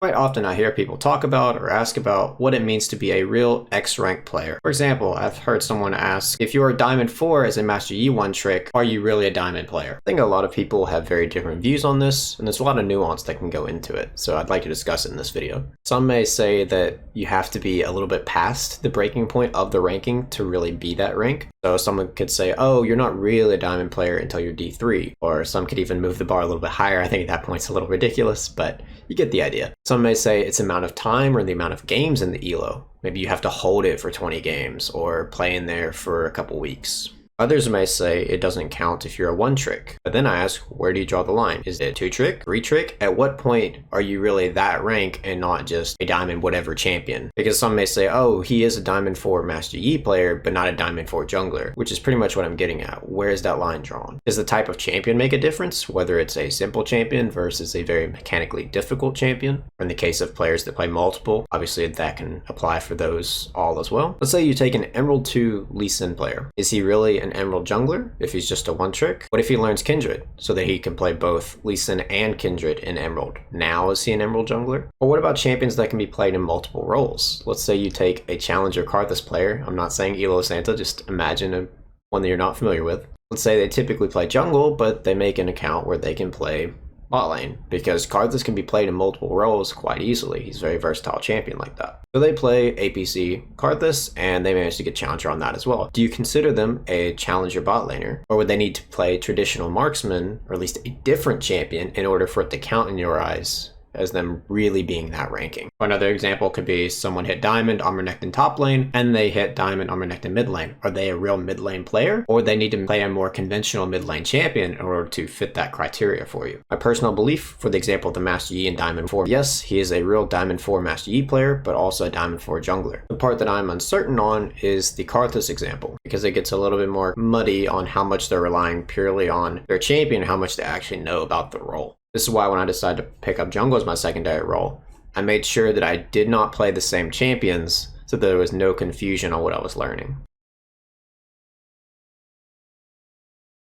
Quite often I hear people talk about or ask about what it means to be a real X-rank player. For example, I've heard someone ask, if you're a Diamond 4 as a Master Yi 1 trick, are you really a Diamond player? I think a lot of people have very different views on this, and there's a lot of nuance that can go into it, so I'd like to discuss it in this video. Some may say that you have to be a little bit past the breaking point of the ranking to really be that rank. So someone could say, oh, you're not really a Diamond player until you're D3, or some could even move the bar a little bit higher. I think at that point's a little ridiculous, but you get the idea. Some may say it's the amount of time or the amount of games in the ELO. Maybe you have to hold it for 20 games or play in there for a couple weeks. Others may say it doesn't count if you're a 1 trick. But then I ask, where do you draw the line? Is it 2 trick, 3 trick? At what point are you really that rank and not just a Diamond whatever champion? Because some may say, oh, he is a Diamond 4 Master Yi player, but not a Diamond 4 jungler, which is pretty much what I'm getting at. Where is that line drawn? Does the type of champion make a difference? Whether it's a simple champion versus a very mechanically difficult champion? Or in the case of players that play multiple, obviously that can apply for those all as well. Let's say you take an Emerald 2 Lee Sin player. Is he really an Emerald jungler if he's just a 1 trick? What if he learns Kindred so that he can play both Lee Sin and Kindred in Emerald? Now is he an Emerald jungler? Or what about champions that can be played in multiple roles? Let's say you take a Challenger Karthus player. I'm not saying Elo Santa, just imagine one that you're not familiar with. Let's say they typically play jungle, but they make an account where they can play bot lane, because Karthus can be played in multiple roles quite easily. He's a very versatile champion like that. So they play APC Karthus, and they manage to get Challenger on that as well. Do you consider them a Challenger bot laner? Or would they need to play traditional marksman, or at least a different champion, in order for it to count in your eyes as them really being that ranking? Another example could be someone hit Diamond Aberrant top lane, and they hit Diamond Aberrant mid lane. Are they a real mid lane player, or they need to play a more conventional mid lane champion in order to fit that criteria for you? My personal belief for the example of the Master Yi and Diamond 4, yes, he is a real Diamond 4 Master Yi player, but also a Diamond 4 jungler. The part that I'm uncertain on is the Karthus example, because it gets a little bit more muddy on how much they're relying purely on their champion and how much they actually know about the role. This is why when I decided to pick up jungle as my secondary role, I made sure that I did not play the same champions so there was no confusion on what I was learning.